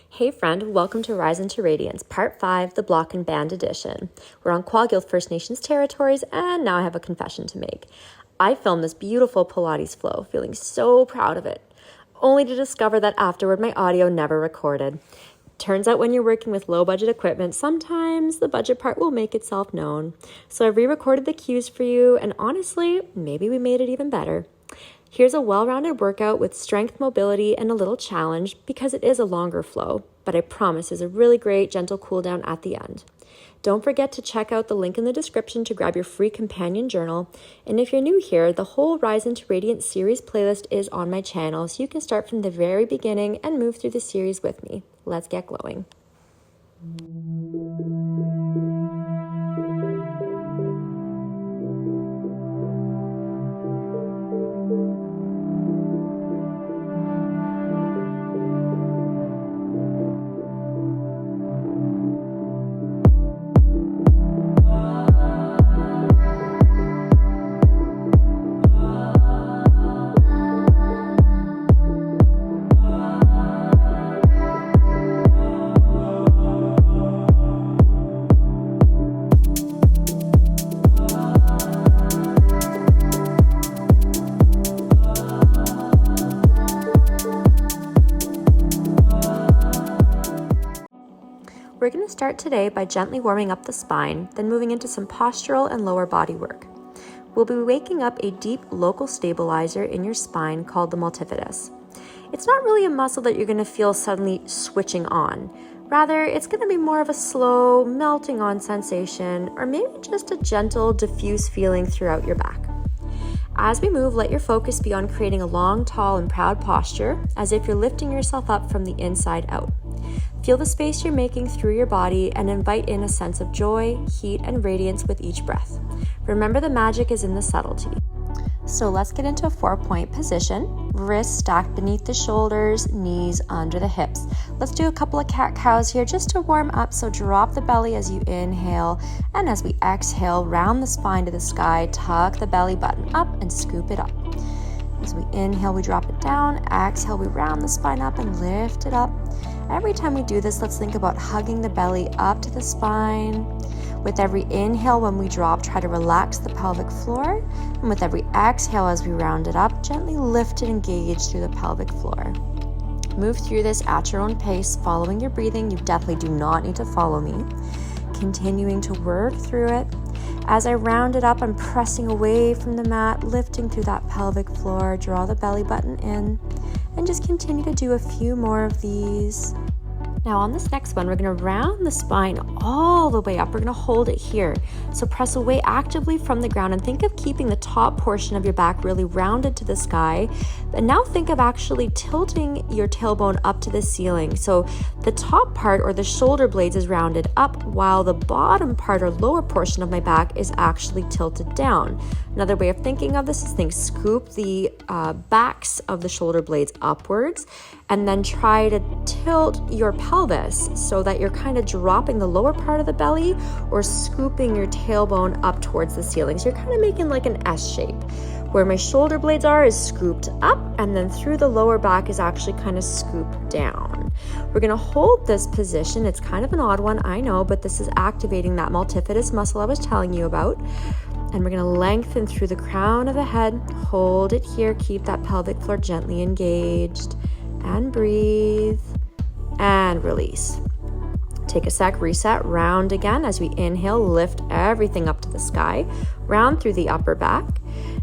Hey friend, welcome to Rise into Radiance, Part 5, the Block and Band Edition. We're on Quaggild First Nations territories, and now I have a confession to make. I filmed this beautiful Pilates flow, feeling so proud of it, only to discover that afterward my audio never recorded. Turns out when you're working with low-budget equipment, sometimes the budget part will make itself known. So I re-recorded the cues for you, and honestly, maybe we made it even better. Here's a well-rounded workout with strength, mobility, and a little challenge because it is a longer flow, but I promise is a really great gentle cool down at the end. Don't forget to check out the link in the description to grab your free companion journal. And if you're new here, the whole Rise into Radiance series playlist is on my channel, so you can start from the very beginning and move through the series with me. Let's get glowing. We're going to start today by gently warming up the spine, then moving into some postural and lower body work. We'll be waking up a deep local stabilizer in your spine called the Multifidus. It's not really a muscle that you're going to feel suddenly switching on. Rather, it's going to be more of a slow, melting on sensation, or maybe just a gentle, diffuse feeling throughout your back. As we move, let your focus be on creating a long, tall, and proud posture, as if you're lifting yourself up from the inside out. Feel the space you're making through your body and invite in a sense of joy, heat, and radiance with each breath. Remember, the magic is in the subtlety. So let's get into a 4-point position. Wrists stacked beneath the shoulders, knees under the hips. Let's do a couple of cat-cows here just to warm up. So drop the belly as you inhale, and as we exhale, round the spine to the sky, tuck the belly button up and scoop it up. As we inhale, we drop it down. Exhale, we round the spine up and lift it up. Every time we do this, let's think about hugging the belly up to the spine. With every inhale, when we drop, try to relax the pelvic floor. And with every exhale, as we round it up, gently lift and engage through the pelvic floor. Move through this at your own pace, following your breathing. You definitely do not need to follow me. Continuing to work through it. As I round it up, I'm pressing away from the mat, lifting through that pelvic floor. Draw the belly button in, and just continue to do a few more of these. Now on this next one, we're going to round the spine all the way up. We're going to hold it here. So press away actively from the ground and think of keeping the top portion of your back really rounded to the sky. And now think of actually tilting your tailbone up to the ceiling. So the top part or the shoulder blades is rounded up while the bottom part or lower portion of my back is actually tilted down. Another way of thinking of this is scoop the backs of the shoulder blades upwards and then try to tilt your pelvis so that you're kind of dropping the lower part of the belly or scooping your tailbone up towards the ceiling. So you're kind of making like an S shape. Where my shoulder blades are is scooped up, and then through the lower back is actually kind of scooped down. We're going to hold this position. It's kind of an odd one, I know, but this is activating that multifidus muscle I was telling you about. And we're going to lengthen through the crown of the head. Hold it here. Keep that pelvic floor gently engaged. And breathe. And release. Take a sec, reset, round again. As we inhale, lift everything up to the sky. Round through the upper back.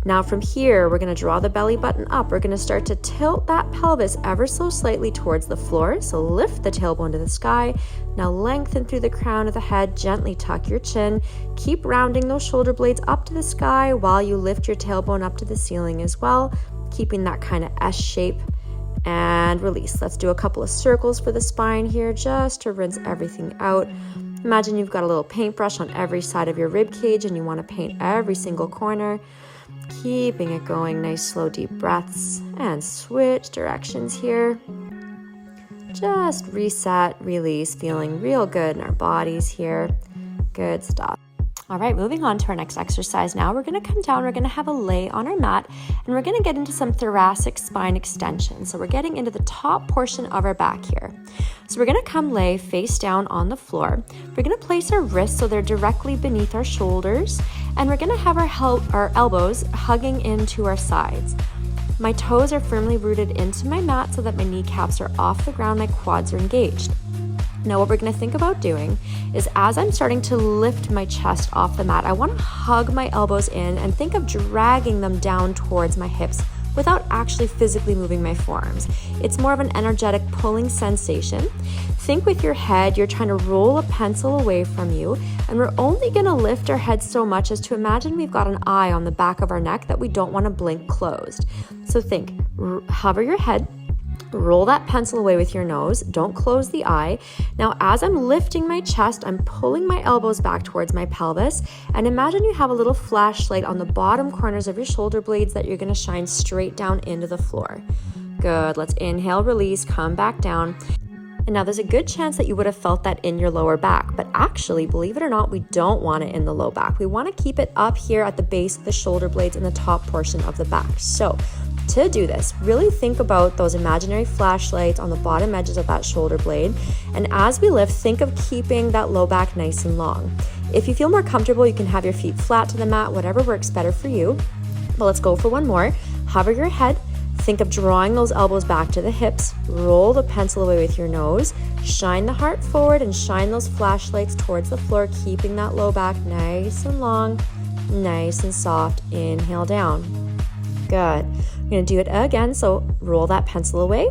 Now from here, we're going to draw the belly button up. We're going to start to tilt that pelvis ever so slightly towards the floor. So lift the tailbone to the sky. Now lengthen through the crown of the head. Gently tuck your chin. Keep rounding those shoulder blades up to the sky while you lift your tailbone up to the ceiling as well, keeping that kind of S shape. And release. Let's do a couple of circles for the spine here just to rinse everything out. Imagine you've got a little paintbrush on every side of your rib cage and you want to paint every single corner. Keeping it going, nice slow deep breaths, and switch directions here. Just reset, release, feeling real good in our bodies here. Good stuff. All right, moving on to our next exercise now. We're going to come down, we're going to have a lay on our mat, and we're going to get into some thoracic spine extension. So we're getting into the top portion of our back here. So we're going to come lay face down on the floor. We're going to place our wrists so they're directly beneath our shoulders, and we're going to have our elbows hugging into our sides. My toes are firmly rooted into my mat so that my kneecaps are off the ground, my quads are engaged. Now what we're going to think about doing is as I'm starting to lift my chest off the mat, I want to hug my elbows in and think of dragging them down towards my hips without actually physically moving my forearms. It's more of an energetic pulling sensation. Think with your head, you're trying to roll a pencil away from you, and we're only going to lift our head so much as to imagine we've got an eye on the back of our neck that we don't want to blink closed. So think, hover your head, roll that pencil away with your nose. Don't close the eye. Now, as I'm lifting my chest, I'm pulling my elbows back towards my pelvis. And imagine you have a little flashlight on the bottom corners of your shoulder blades that you're going to shine straight down into the floor. Good. Let's inhale, release, come back down. And now there's a good chance that you would have felt that in your lower back, but actually, believe it or not, we don't want it in the low back. We want to keep it up here at the base of the shoulder blades in the top portion of the back. So to do this, really think about those imaginary flashlights on the bottom edges of that shoulder blade. And as we lift, think of keeping that low back nice and long. If you feel more comfortable, you can have your feet flat to the mat, whatever works better for you. But let's go for one more. Hover your head. Think of drawing those elbows back to the hips. Roll the pencil away with your nose. Shine the heart forward and shine those flashlights towards the floor, keeping that low back nice and long, nice and soft. Inhale down. Good. We're going to do it again. So roll that pencil away.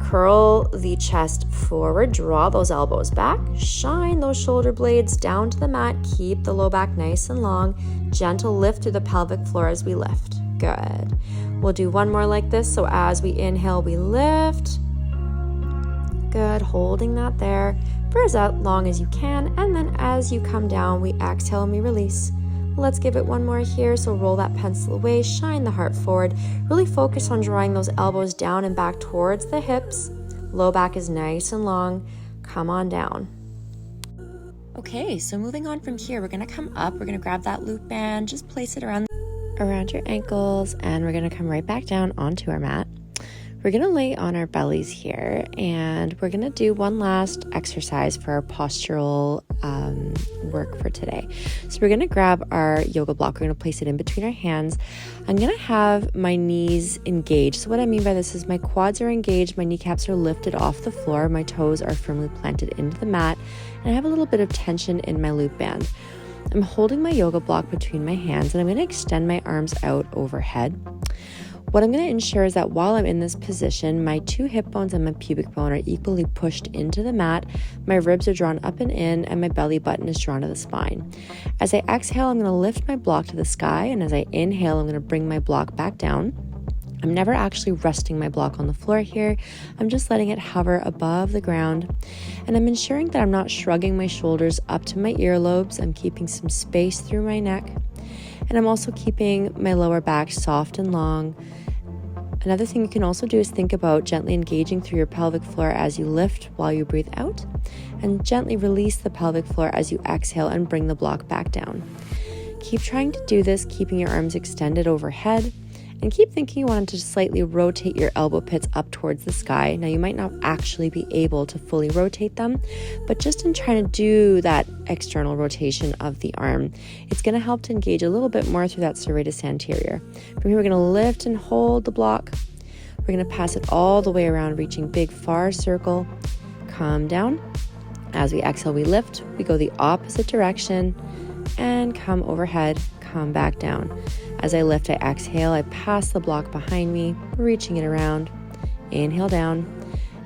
Curl the chest forward. Draw those elbows back. Shine those shoulder blades down to the mat. Keep the low back nice and long. Gentle lift through the pelvic floor as we lift. Good. We'll do one more like this. So as we inhale, we lift. Good. Holding that there for as long as you can. And then as you come down, we exhale and we release. Let's give it one more here. So roll that pencil away, shine the heart forward. Really focus on drawing those elbows down and back towards the hips. Low back is nice and long. Come on down. Okay, so moving on from here, we're going to come up. We're going to grab that loop band, just place it around your ankles, and we're going to come right back down onto our mat. We're going to lay on our bellies here, and we're going to do one last exercise for our postural work for today. So we're going to grab our yoga block. We're going to place it in between our hands. I'm going to have my knees engaged. So what I mean by this is my quads are engaged, my kneecaps are lifted off the floor, my toes are firmly planted into the mat, and I have a little bit of tension in my loop band. I'm holding my yoga block between my hands, and I'm going to extend my arms out overhead. What I'm going to ensure is that while I'm in this position, my two hip bones and my pubic bone are equally pushed into the mat, my ribs are drawn up and in, and my belly button is drawn to the spine. As I exhale, I'm going to lift my block to the sky, and as I inhale, I'm going to bring my block back down. I'm never actually resting my block on the floor here. I'm just letting it hover above the ground, and I'm ensuring that I'm not shrugging my shoulders up to my earlobes. I'm keeping some space through my neck, and I'm also keeping my lower back soft and long. Another thing you can also do is think about gently engaging through your pelvic floor as you lift while you breathe out, and gently release the pelvic floor as you exhale and bring the block back down. Keep trying to do this, keeping your arms extended overhead, and keep thinking you want to slightly rotate your elbow pits up towards the sky. Now, you might not actually be able to fully rotate them, but just in trying to do that external rotation of the arm, it's going to help to engage a little bit more through that serratus anterior. From here, we're going to lift and hold the block. We're going to pass it all the way around, reaching big, far circle. Come down. As we exhale, we lift. We go the opposite direction and come overhead, come back down. As I lift, I exhale, I pass the block behind me, reaching it around. Inhale down,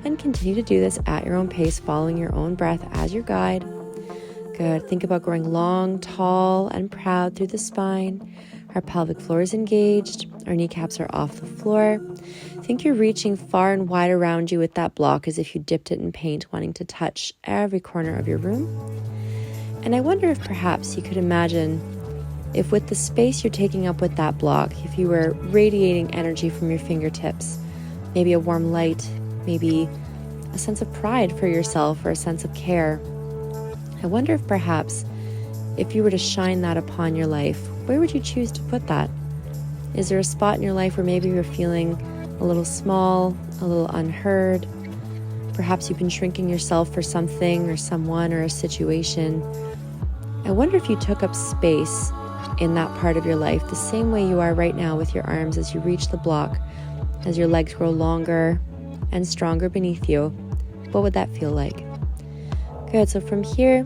and continue to do this at your own pace, following your own breath as your guide. Good. Think about growing long, tall, and proud through the spine. Our pelvic floor is engaged. Our kneecaps are off the floor. Think you're reaching far and wide around you with that block as if you dipped it in paint, wanting to touch every corner of your room. And I wonder if perhaps you could imagine if with the space you're taking up with that block, if you were radiating energy from your fingertips, maybe a warm light, maybe a sense of pride for yourself or a sense of care, I wonder if perhaps if you were to shine that upon your life, where would you choose to put that? Is there a spot in your life where maybe you're feeling a little small, a little unheard? Perhaps you've been shrinking yourself for something or someone or a situation. I wonder if you took up space in that part of your life the same way you are right now with your arms as you reach the block, as your legs grow longer and stronger beneath you. What would that feel like? Good, so from here,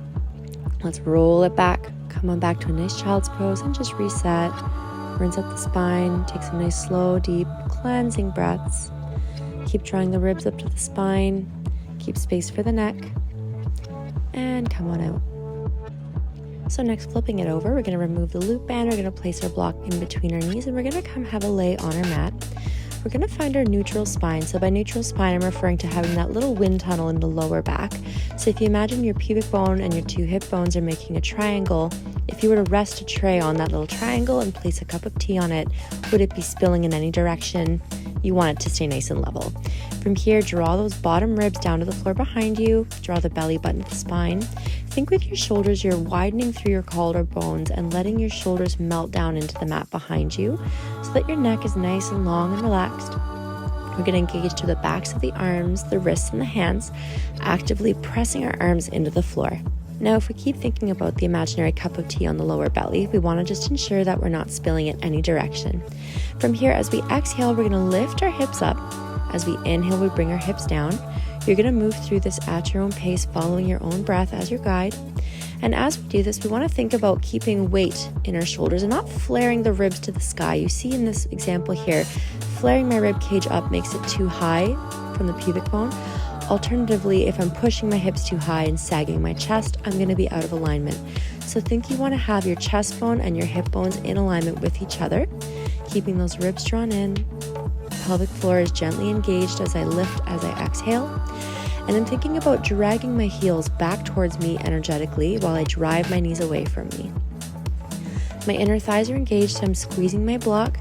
let's roll it back. Come on back to a nice child's pose and just reset. Rinse out the spine, take some nice slow, deep, cleansing breaths. Keep drawing the ribs up to the spine. Keep space for the neck. And come on out. So next, flipping it over, we're going to remove the loop band. We're going to place our block in between our knees, and we're going to come have a lay on our mat. We're going to find our neutral spine. So by neutral spine, I'm referring to having that little wind tunnel in the lower back. So if you imagine your pubic bone and your two hip bones are making a triangle, if you were to rest a tray on that little triangle and place a cup of tea on it, would it be spilling in any direction? You want it to stay nice and level. From here, draw those bottom ribs down to the floor behind you. Draw the belly button to the spine. Think with your shoulders, you're widening through your collarbones and letting your shoulders melt down into the mat behind you so that your neck is nice and long and relaxed. We're going to engage to the backs of the arms, the wrists, and the hands, actively pressing our arms into the floor. Now, if we keep thinking about the imaginary cup of tea on the lower belly, we want to just ensure that we're not spilling in any direction. From here, as we exhale, we're going to lift our hips up. As we inhale, we bring our hips down. You're going to move through this at your own pace, following your own breath as your guide. And as we do this, we want to think about keeping weight in our shoulders and not flaring the ribs to the sky. You see in this example here, flaring my rib cage up makes it too high from the pubic bone. Alternatively, if I'm pushing my hips too high and sagging my chest, I'm going to be out of alignment. So think you want to have your chest bone and your hip bones in alignment with each other, keeping those ribs drawn in. Pelvic floor is gently engaged as I lift, as I exhale. And I'm thinking about dragging my heels back towards me energetically while I drive my knees away from me. My inner thighs are engaged, so I'm squeezing my block.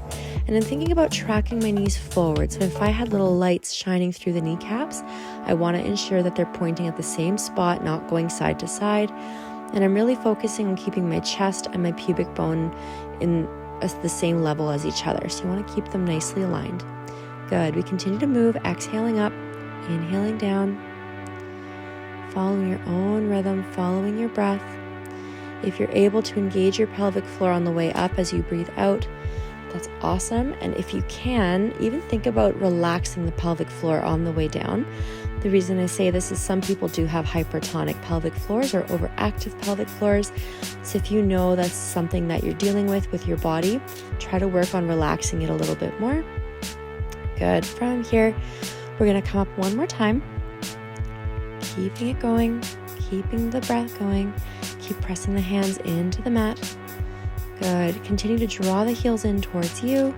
And I'm thinking about tracking my knees forward. So if I had little lights shining through the kneecaps, I want to ensure that they're pointing at the same spot, not going side to side. And I'm really focusing on keeping my chest and my pubic bone in the same level as each other. So you want to keep them nicely aligned. Good. We continue to move, exhaling up, inhaling down, following your own rhythm, following your breath. If you're able to engage your pelvic floor on the way up as you breathe out, that's awesome. And if you can, even think about relaxing the pelvic floor on the way down. The reason I say this is some people do have hypertonic pelvic floors or overactive pelvic floors. So if you know that's something that you're dealing with your body, try to work on relaxing it a little bit more. Good. From here, we're going to come up one more time. Keeping it going, keeping the breath going. Keep pressing the hands into the mat. Good. Continue to draw the heels in towards you.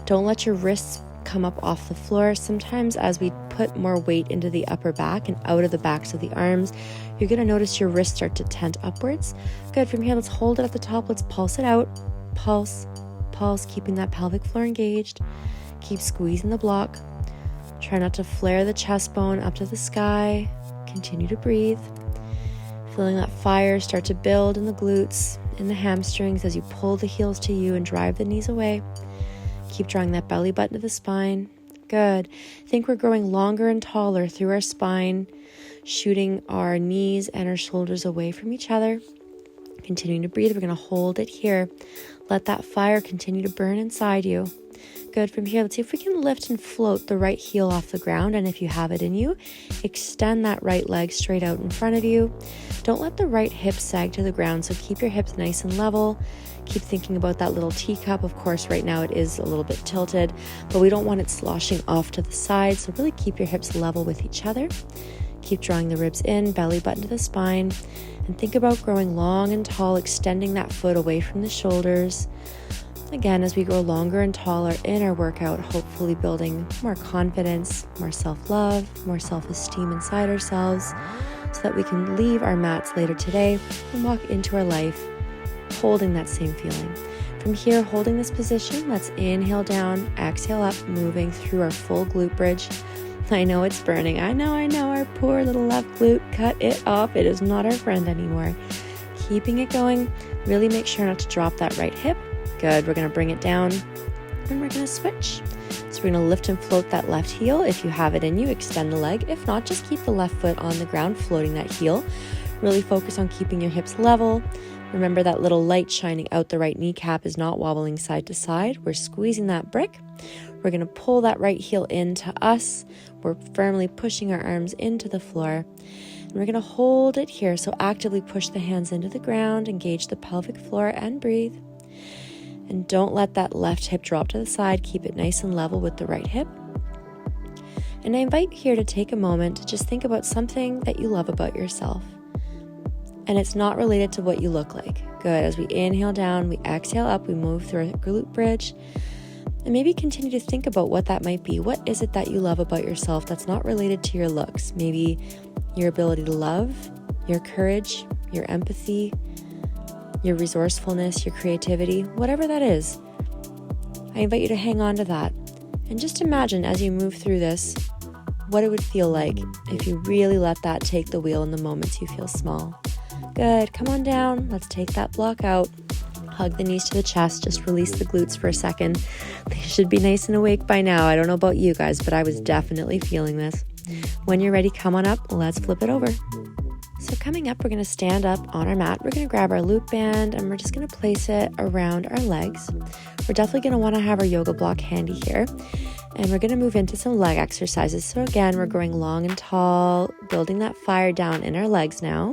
Don't let your wrists come up off the floor. Sometimes as we put more weight into the upper back and out of the backs of the arms, you're going to notice your wrists start to tent upwards. Good. From here, let's hold it at the top. Let's pulse it out. Pulse, pulse, keeping that pelvic floor engaged. Keep squeezing the block. Try not to flare the chest bone up to the sky. Continue to breathe. Feeling that fire start to build in the glutes, in the hamstrings as you pull the heels to you and drive the knees away. Keep drawing that belly button to the spine. Good. Think we're growing longer and taller through our spine, shooting our knees and our shoulders away from each other. Continuing to breathe. We're going to hold it here. Let that fire continue to burn inside you. Good. From here, let's see if we can lift and float the right heel off the ground. And if you have it in you, extend that right leg straight out in front of you. Don't let the right hip sag to the ground. So keep your hips nice and level. Keep thinking about that little teacup. Of course, right now it is a little bit tilted, but we don't want it sloshing off to the side. So really keep your hips level with each other. Keep drawing the ribs in, belly button to the spine. And think about growing long and tall, extending that foot away from the shoulders. Again, as we grow longer and taller in our workout, hopefully building more confidence, more self-love, more self-esteem inside ourselves so that we can leave our mats later today and walk into our life holding that same feeling. From here, holding this position, let's inhale down, exhale up, moving through our full glute bridge. I know it's burning. I know, our poor little left glute, cut it off. It is not our friend anymore. keeping it going. Really make sure not to drop that right hip. Good, we're gonna bring it down and we're gonna switch. So we're gonna lift and float that left heel. If you have it in you, extend the leg. If not, just keep the left foot on the ground, floating that heel. Really focus on keeping your hips level. Remember that little light shining out the right kneecap is not wobbling side to side. We're squeezing that brick. We're gonna pull that right heel into us. We're firmly pushing our arms into the floor. And we're gonna hold it here. So actively push the hands into the ground, engage the pelvic floor and breathe. And don't let that left hip drop to the side. Keep it nice and level with the right hip. And I invite you here to take a moment to just think about something that you love about yourself. And it's not related to what you look like. Good. As we inhale down, we exhale up, we move through our glute bridge. And maybe continue to think about what that might be. What is it that you love about yourself that's not related to your looks? Maybe your ability to love, your courage, your empathy, your resourcefulness, your creativity, whatever that is. I invite you to hang on to that. And just imagine as you move through this, what it would feel like if you really let that take the wheel in the moments you feel small. Good, come on down. Let's take that block out. Hug the knees to the chest. Just release the glutes for a second. They should be nice and awake by now. I don't know about you guys, but I was definitely feeling this. When you're ready, come on up. Let's flip it over. So coming up, we're going to stand up on our mat. We're going to grab our loop band and we're just going to place it around our legs. We're definitely going to want to have our yoga block handy here. And we're going to move into some leg exercises. So again, we're growing long and tall, building that fire down in our legs now.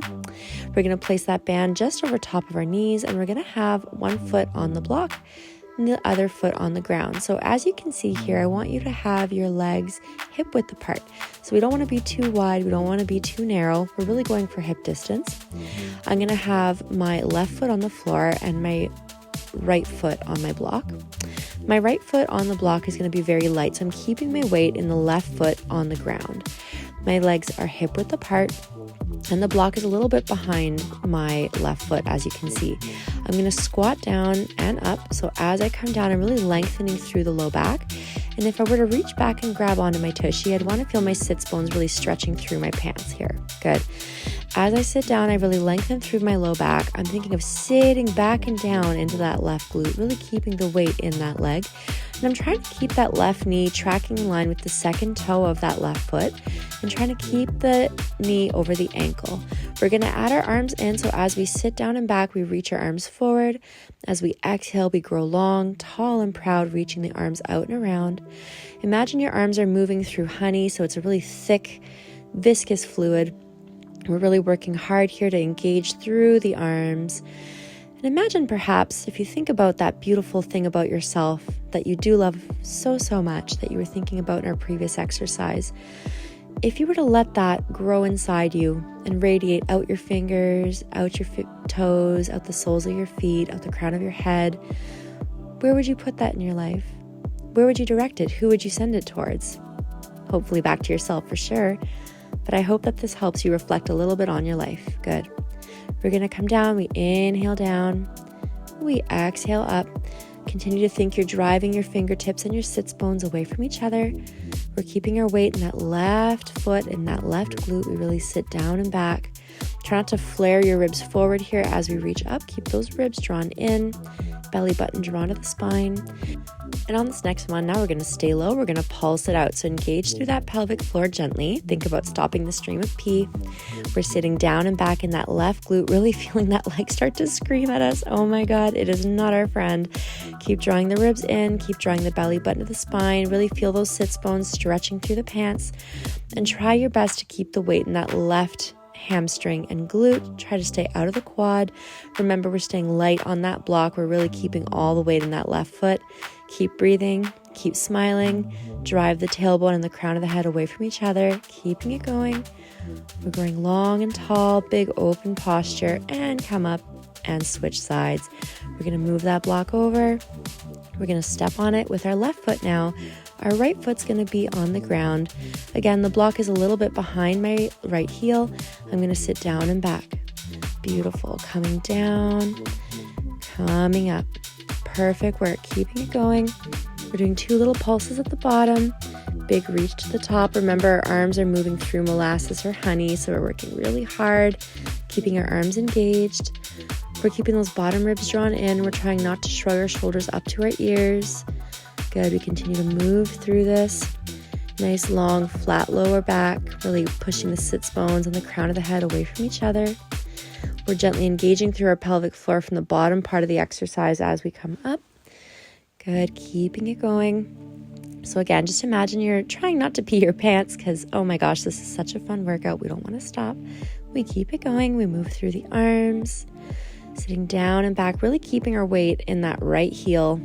We're going to place that band just over top of our knees and we're going to have one foot on the block and the other foot on the ground. So as you can see here, I want you to have your legs hip width apart. So we don't want to be too wide. We don't want to be too narrow. We're really going for hip distance. I'm going to have my left foot on the floor and my right foot on my block. My right foot on the block is going to be very light, so I'm keeping my weight in the left foot on the ground. My legs are hip width apart, and the block is a little bit behind my left foot, as you can see. I'm going to squat down and up, so as I come down, I'm really lengthening through the low back. And if I were to reach back and grab onto my tushy, I'd want to feel my sits bones really stretching through my pants here. Good. As I sit down, I really lengthen through my low back. I'm thinking of sitting back and down into that left glute, really keeping the weight in that leg. And I'm trying to keep that left knee tracking in line with the second toe of that left foot and trying to keep the knee over the ankle. We're going to add our arms in, so as we sit down and back, we reach our arms forward. As we exhale, we grow long, tall, and proud, reaching the arms out and around. Imagine your arms are moving through honey, so it's a really thick, viscous fluid. We're really working hard here to engage through the arms. And imagine perhaps, if you think about that beautiful thing about yourself that you do love so, so much that you were thinking about in our previous exercise, if you were to let that grow inside you and radiate out your fingers, out your toes, out the soles of your feet, out the crown of your head, where would you put that in your life? Where would you direct it? Who would you send it towards? Hopefully back to yourself for sure. But I hope that this helps you reflect a little bit on your life. Good. We're going to come down. We inhale down. We exhale up. Continue to think you're driving your fingertips and your sits bones away from each other. We're keeping our weight in that left foot and that left glute. We really sit down and back. Try not to flare your ribs forward here as we reach up. Keep those ribs drawn in, belly button drawn to the spine. And on this next one, now we're going to stay low. We're going to pulse it out. So engage through that pelvic floor gently. Think about stopping the stream of pee. We're sitting down and back in that left glute, really feeling that leg start to scream at us. Oh my God, it is not our friend. Keep drawing the ribs in. Keep drawing the belly button to the spine. Really feel those sits bones stretching through the pants. And try your best to keep the weight in that left hamstring and glute. Try to stay out of the quad. Remember, we're staying light on that block. We're really keeping all the weight in that left foot. Keep breathing, keep smiling, drive the tailbone and the crown of the head away from each other, keeping it going. We're growing long and tall, big open posture, and come up and switch sides. We're going to move that block over. We're going to step on it with our left foot now. Our right foot's going to be on the ground. Again, the block is a little bit behind my right heel. I'm going to sit down and back. Beautiful. Coming down, coming up. Perfect work. Keeping it going. We're doing 2 little pulses at the bottom. Big reach to the top. Remember, our arms are moving through molasses or honey, so we're working really hard, keeping our arms engaged. We're keeping those bottom ribs drawn in. We're trying not to shrug our shoulders up to our ears. Good. We continue to move through this. Nice, long, flat lower back, really pushing the sits bones and the crown of the head away from each other. We're gently engaging through our pelvic floor from the bottom part of the exercise as we come up. Good. Keeping it going. So again, just imagine you're trying not to pee your pants because, oh my gosh, this is such a fun workout. We don't want to stop. We keep it going. We move through the arms, sitting down and back, really keeping our weight in that right heel,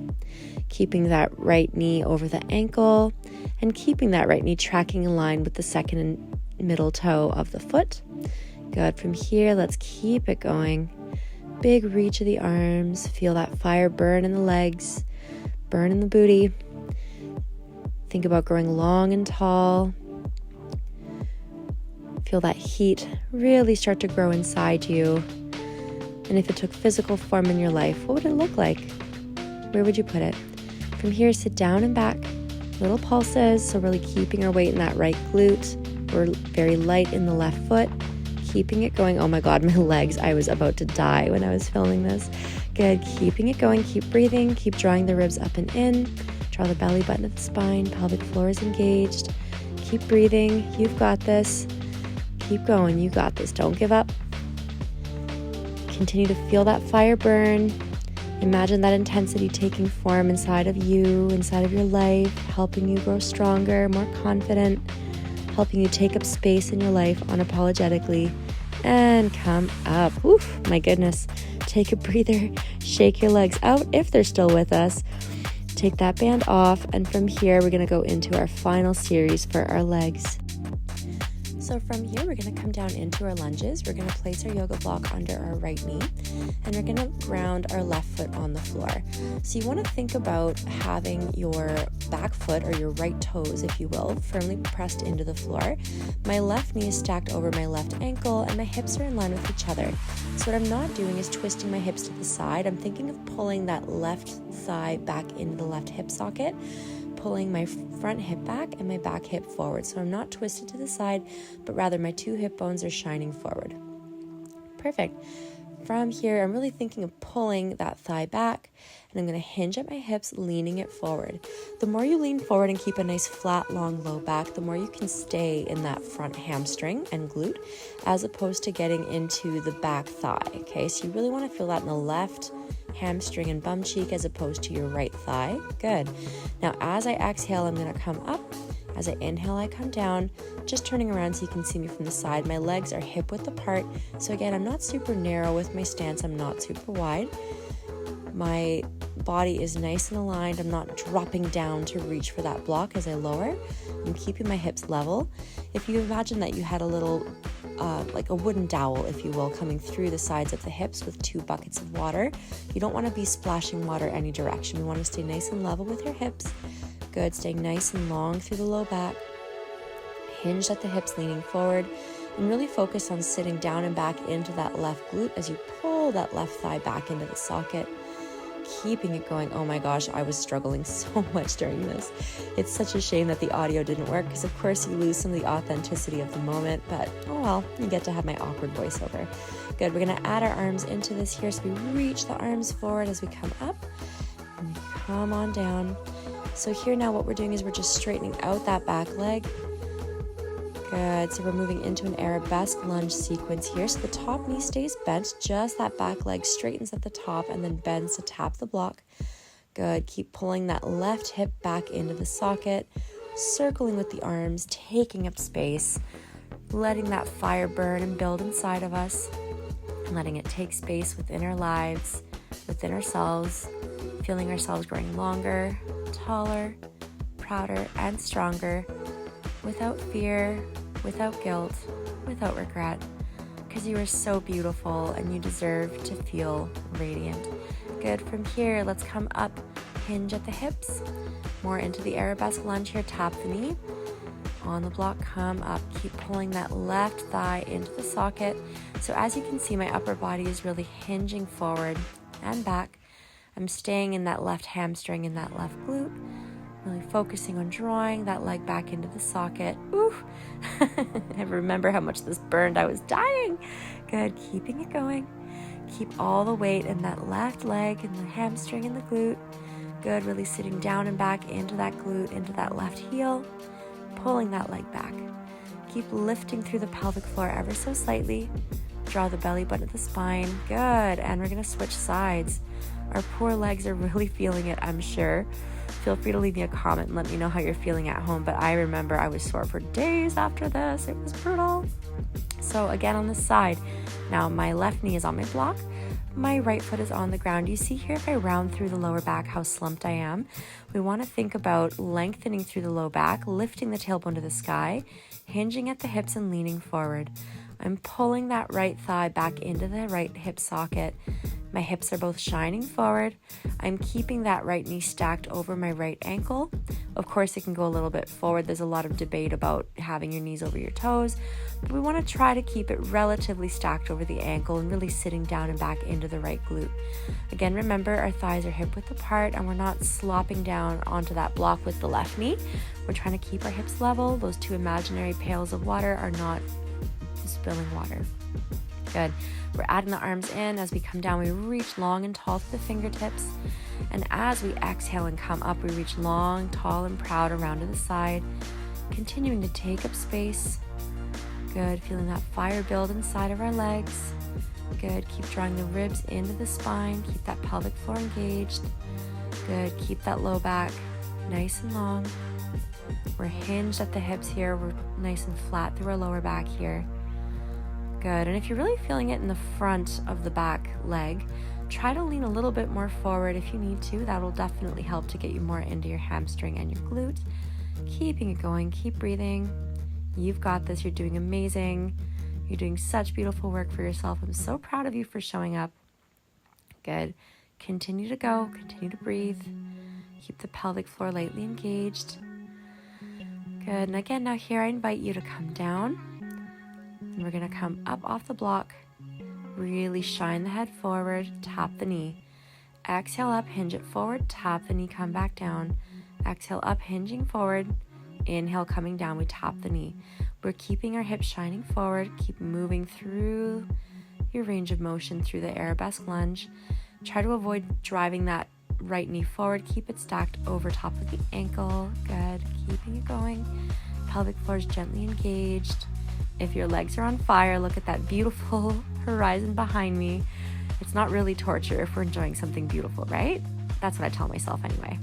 keeping that right knee over the ankle, and keeping that right knee tracking in line with the second and middle toe of the foot. Good. From here, let's keep it going. Big reach of the arms. Feel that fire burn in the legs, burn in the booty. Think about growing long and tall. Feel that heat really start to grow inside you. And if it took physical form in your life, what would it look like? Where would you put it? From here, sit down and back. Little pulses, so really keeping our weight in that right glute. We're very light in the left foot. Keeping it going. Oh my God, my legs. I was about to die when I was filming this. Good. Keeping it going. Keep breathing. Keep drawing the ribs up and in. Draw the belly button of the spine. Pelvic floor is engaged. Keep breathing. You've got this. Keep going. You got this. Don't give up. Continue to feel that fire burn. Imagine that intensity taking form inside of you, inside of your life, helping you grow stronger, more confident, helping you take up space in your life unapologetically. And come up. Oof, my goodness. Take a breather. Shake your legs out if they're still with us. Take that band off, and from here we're going to go into our final series for our legs. So from here we're going to come down into our lunges. We're going to place our yoga block under our right knee, and we're going to ground our left foot on the floor. So you want to think about having your back foot, or your right toes if you will, firmly pressed into the floor. My left knee is stacked over my left ankle, and my hips are in line with each other. So what I'm not doing is twisting my hips to the side. I'm thinking of pulling that left thigh back into the left hip socket, pulling my front hip back and my back hip forward. So I'm not twisted to the side, but rather my two hip bones are shining forward. Perfect. From here, I'm really thinking of pulling that thigh back, and I'm going to hinge at my hips, leaning it forward. The more you lean forward and keep a nice flat, long, low back, the more you can stay in that front hamstring and glute, as opposed to getting into the back thigh. Okay, so you really want to feel that in the left hamstring and bum cheek as opposed to your right thigh. Good. Now, as I exhale, I'm going to come up. As I inhale, I come down, just turning around so you can see me from the side. My legs are hip width apart. So again, I'm not super narrow with my stance. I'm not super wide. My body is nice and aligned. I'm not dropping down to reach for that block as I lower. I'm keeping my hips level. If you imagine that you had a little, like a wooden dowel, if you will, coming through the sides of the hips with 2 buckets of water, you don't want to be splashing water any direction. You want to stay nice and level with your hips. Good. Staying nice and long through the low back. Hinged at the hips, leaning forward, and really focus on sitting down and back into that left glute as you pull that left thigh back into the socket. Keeping it going. Oh my gosh, I was struggling so much during this. It's such a shame that the audio didn't work because of course you lose some of the authenticity of the moment, but oh well, you get to have my awkward voiceover. Good. We're going to add our arms into this here. So we reach the arms forward as we come up and we come on down. So here now what we're doing is we're just straightening out that back leg. Good. So we're moving into an arabesque lunge sequence here. So the top knee stays bent, just that back leg straightens at the top and then bends to tap the block. Good. Keep pulling that left hip back into the socket, circling with the arms, taking up space, letting that fire burn and build inside of us, and letting it take space within our lives, within ourselves, feeling ourselves growing longer, taller, prouder, and stronger, without fear, without guilt, without regret, because you are so beautiful and you deserve to feel radiant. Good. From here, let's come up, hinge at the hips, more into the arabesque lunge here, tap the knee. On the block, come up, keep pulling that left thigh into the socket. So as you can see, my upper body is really hinging forward and back. I'm staying in that left hamstring and that left glute, really focusing on drawing that leg back into the socket. Ooh, I remember how much this burned. I was dying. Good, keeping it going. Keep all the weight in that left leg and the hamstring and the glute. Good, really sitting down and back into that glute, into that left heel, pulling that leg back. Keep lifting through the pelvic floor ever so slightly. Draw the belly button of the spine. Good, and we're gonna switch sides. Our poor legs are really feeling it, I'm sure. Feel free to leave me a comment and let me know how you're feeling at home, but I remember I was sore for days after this. It was brutal. So again, on the side, now my left knee is on my block, my right foot is on the ground. You see here, if I round through the lower back, how slumped I am. We want to think about lengthening through the low back, lifting the tailbone to the sky, hinging at the hips and leaning forward. I'm pulling that right thigh back into the right hip socket. My hips are both shining forward. I'm keeping that right knee stacked over my right ankle. Of course, it can go a little bit forward. There's a lot of debate about having your knees over your toes, but we want to try to keep it relatively stacked over the ankle and really sitting down and back into the right glute. Again, remember our thighs are hip width apart and we're not slopping down onto that block with the left knee. We're trying to keep our hips level. Those two imaginary pails of water are not spilling water. Good. We're adding the arms in. As we come down, we reach long and tall to the fingertips. And as we exhale and come up, we reach long, tall, and proud around to the side. Continuing to take up space. Good. Feeling that fire build inside of our legs. Good. Keep drawing the ribs into the spine. Keep that pelvic floor engaged. Good. Keep that low back nice and long. We're hinged at the hips here. We're nice and flat through our lower back here. Good. And if you're really feeling it in the front of the back leg, try to lean a little bit more forward if you need to. That will definitely help to get you more into your hamstring and your glute. Keeping it going. Keep breathing. You've got this. You're doing amazing. You're doing such beautiful work for yourself. I'm so proud of you for showing up. Good. Continue to go. Continue to breathe. Keep the pelvic floor lightly engaged. Good. And again, now here I invite you to come down. And we're going to come up off the block. Really shine the head forward. Tap the knee. Exhale up, hinge it forward. Tap the knee, come back down. Exhale up, hinging forward. Inhale, coming down. We tap the knee. We're keeping our hips shining forward. Keep moving through your range of motion through the arabesque lunge. Try to avoid driving that right knee forward. Keep it stacked over top of the ankle. Good. Keeping it going. Pelvic floor is gently engaged. If your legs are on fire, look at that beautiful horizon behind me. It's not really torture if we're enjoying something beautiful, right? That's what I tell myself anyway.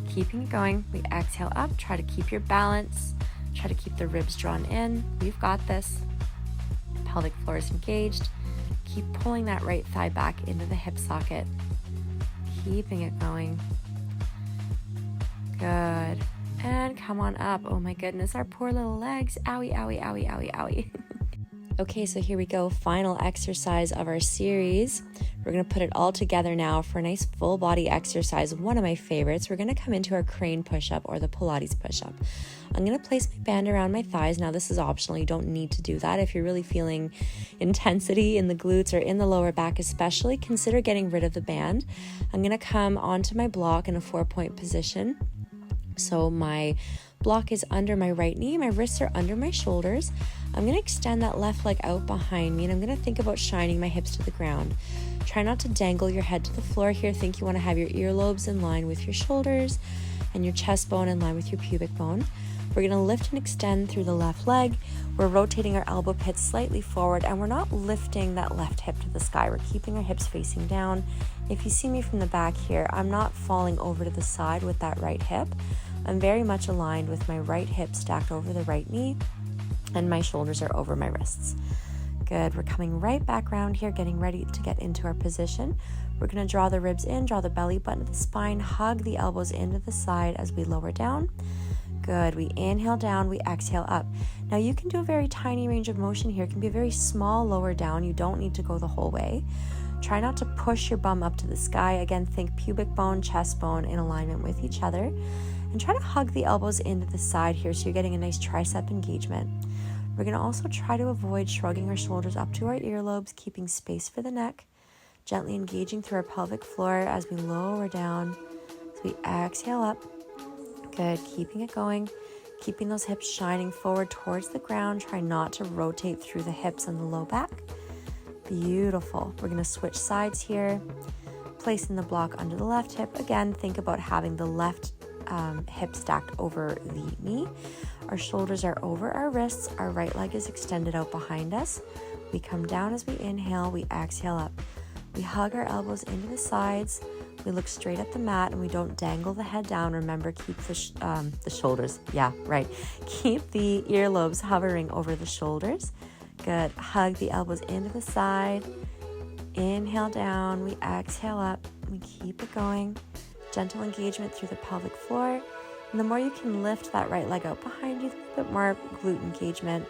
Keeping it going. We exhale up. Try to keep your balance. Try to keep the ribs drawn in. We've got this. Pelvic floor is engaged. Keep pulling that right thigh back into the hip socket. Keeping it going. Good. And come on up. Oh my goodness, our poor little legs. Owie, owie, owie, owie, owie. Okay, so here we go. Final exercise of our series. We're going to put it all together now for a nice full body exercise. One of my favorites. We're going to come into our crane push-up or the Pilates push-up. I'm going to place my band around my thighs. Now this is optional. You don't need to do that. If you're really feeling intensity in the glutes or in the lower back especially, consider getting rid of the band. I'm going to come onto my block in a 4-point position. So my block is under my right knee. My wrists are under my shoulders. I'm going to extend that left leg out behind me, and I'm going to think about shining my hips to the ground. Try not to dangle your head to the floor here. Think you want to have your earlobes in line with your shoulders and your chest bone in line with your pubic bone. We're going to lift and extend through the left leg. We're rotating our elbow pits slightly forward, and we're not lifting that left hip to the sky. We're keeping our hips facing down. If you see me from the back here, I'm not falling over to the side with that right hip. I'm very much aligned with my right hip stacked over the right knee, and my shoulders are over my wrists. Good. We're coming right back around here, getting ready to get into our position. We're going to draw the ribs in, draw the belly button to the spine, hug the elbows into the side as we lower down. Good. We inhale down, we exhale up. Now you can do a very tiny range of motion here. It can be a very small lower down. You don't need to go the whole way. Try not to push your bum up to the sky. Again, think pubic bone, chest bone in alignment with each other. And try to hug the elbows into the side here so you're getting a nice tricep engagement. We're going to also try to avoid shrugging our shoulders up to our earlobes, keeping space for the neck, gently engaging through our pelvic floor as we lower down. So we exhale up. Good. Keeping it going. Keeping those hips shining forward towards the ground. Try not to rotate through the hips and the low back. Beautiful. We're gonna switch sides here, placing the block under the left hip. Again, think about having the left hip stacked over the knee. Our shoulders are over our wrists. Our right leg is extended out behind us. We come down as we inhale, we exhale up. We hug our elbows into the sides. We look straight at the mat and we don't dangle the head down. Remember, keep the shoulders. Yeah, right. Keep the earlobes hovering over the shoulders. Good. Hug the elbows into the side. Inhale down. We exhale up. We keep it going. Gentle engagement through the pelvic floor. And the more you can lift that right leg out behind you, a little bit more glute engagement.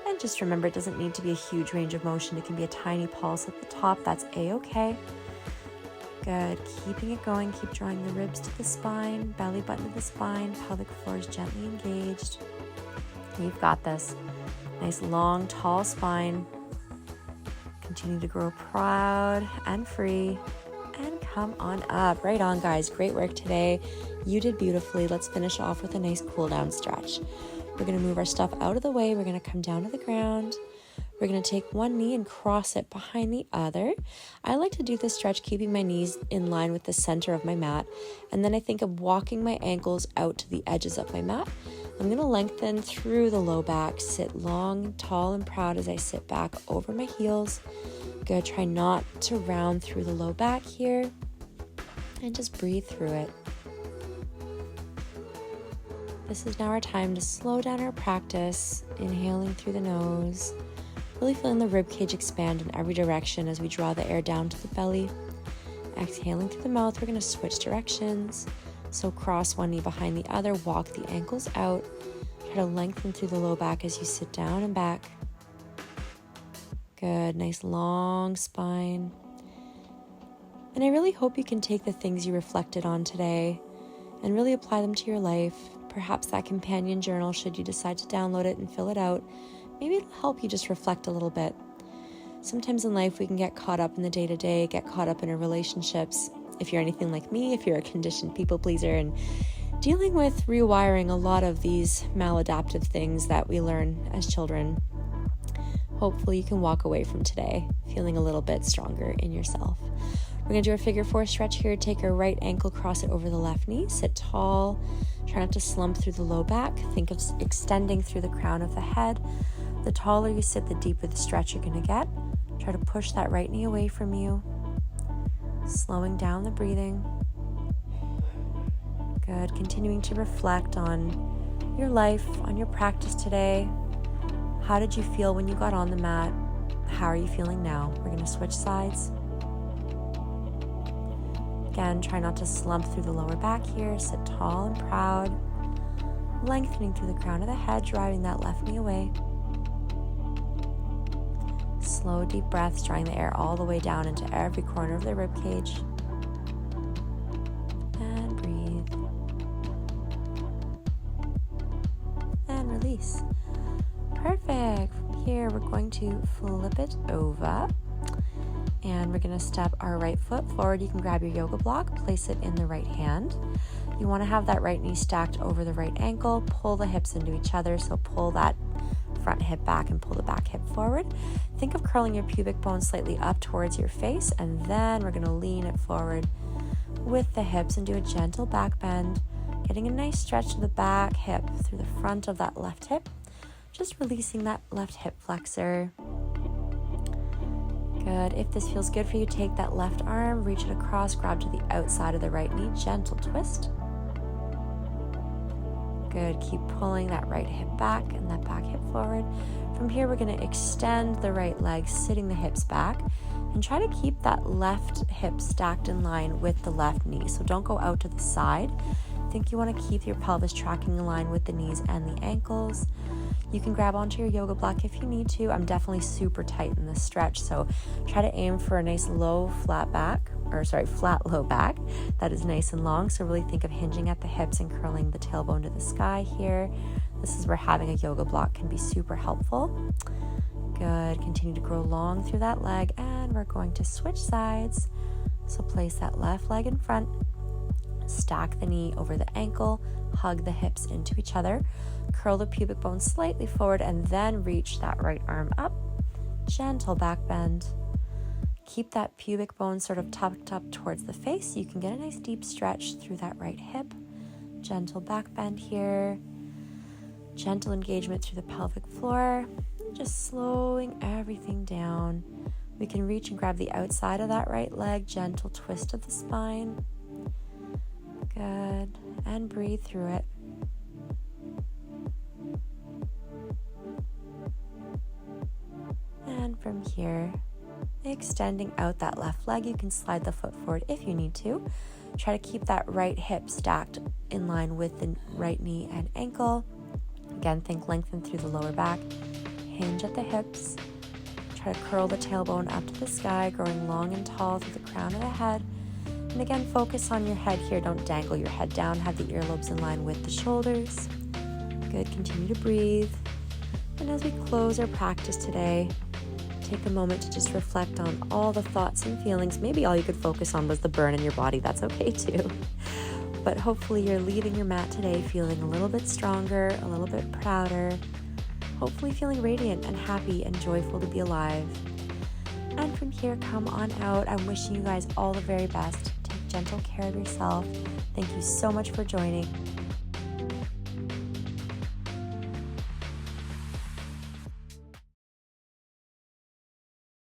And just remember, it doesn't need to be a huge range of motion. It can be a tiny pulse at the top. That's a-okay. Good. Keeping it going. Keep drawing the ribs to the spine, belly button to the spine, pelvic floor is gently engaged. You've got this. Nice, long, tall spine. Continue to grow proud and free. And come on up. Right on, guys. Great work today. You did beautifully. Let's finish off with a nice cool down stretch. We're going to move our stuff out of the way. We're going to come down to the ground. We're going to take one knee and cross it behind the other. I like to do this stretch keeping my knees in line with the center of my mat. And then I think of walking my ankles out to the edges of my mat. I'm going to lengthen through the low back, sit long, tall, and proud as I sit back over my heels. Good. Try not to round through the low back here. And just breathe through it. This is now our time to slow down our practice, inhaling through the nose, really feeling the rib cage expand in every direction as we draw the air down to the belly. Exhaling through the mouth, we're going to switch directions. So cross one knee behind the other, walk the ankles out. Try to lengthen through the low back as you sit down and back. Good, nice long spine. And I really hope you can take the things you reflected on today and really apply them to your life. Perhaps that companion journal, should you decide to download it and fill it out, maybe it'll help you just reflect a little bit. Sometimes in life we can get caught up in the day-to-day, get caught up in our relationships. If you're anything like me, if you're a conditioned people pleaser and dealing with rewiring a lot of these maladaptive things that we learn as children, hopefully you can walk away from today feeling a little bit stronger in yourself. We're going to do our figure four stretch here. Take our right ankle, cross it over the left knee, sit tall. Try not to slump through the low back. Think of extending through the crown of the head. The taller you sit, the deeper the stretch you're going to get. Try to push that right knee away from you. Slowing down the breathing. Good. Continuing to reflect on your life, on your practice today. How did you feel when you got on the mat? How are you feeling now? We're going to switch sides. Again, try not to slump through the lower back here. Sit tall and proud. Lengthening through the crown of the head, driving that left knee away. Slow, deep breaths, drawing the air all the way down into every corner of the rib cage. And breathe. And release. Perfect. From here, we're going to flip it over. And we're going to step our right foot forward. You can grab your yoga block, place it in the right hand. You want to have that right knee stacked over the right ankle. Pull the hips into each other. So pull that front hip back and pull the back hip forward. Think of curling your pubic bone slightly up towards your face. And then we're going to lean it forward with the hips and do a gentle back bend. Getting a nice stretch to the back hip through the front of that left hip. Just releasing that left hip flexor. Good. If this feels good for you, take that left arm, reach it across, grab to the outside of the right knee, gentle twist. Good. Keep pulling that right hip back and that back hip forward. From here, we're going to extend the right leg, sitting the hips back, and try to keep that left hip stacked in line with the left knee. So don't go out to the side. I think you want to keep your pelvis tracking in line with the knees and the ankles. You can grab onto your yoga block if you need to. I'm definitely super tight in this stretch, so try to aim for a nice flat low back that is nice and long. So really think of hinging at the hips and curling the tailbone to the sky here. This is where having a yoga block can be super helpful. Good. Continue to grow long through that leg, and we're going to switch sides. So place that left leg in front, stack the knee over the ankle, hug the hips into each other. Curl the pubic bone slightly forward and then reach that right arm up gentle back bend. Keep that pubic bone sort of tucked up towards the face so you can get a nice deep stretch through that right hip. Gentle back bend here. Gentle engagement through the pelvic floor. Just slowing everything down. We can reach and grab the outside of that right leg. Gentle twist of the spine. Good. And breathe through it. And from here, extending out that left leg, you can slide the foot forward if you need to. Try to keep that right hip stacked in line with the right knee and ankle. Again, think lengthen through the lower back. Hinge at the hips. Try to curl the tailbone up to the sky, growing long and tall through the crown of the head. And again, focus on your head here. Don't dangle your head down. Have the earlobes in line with the shoulders. Good. Continue to breathe. And as we close our practice today, take a moment to just reflect on all the thoughts and feelings. Maybe all you could focus on was the burn in your body. That's okay too. But hopefully you're leaving your mat today feeling a little bit stronger, a little bit prouder, hopefully feeling radiant and happy and joyful to be alive. And from here, come on out. I'm wishing you guys all the very best. Take gentle care of yourself. Thank you so much for joining.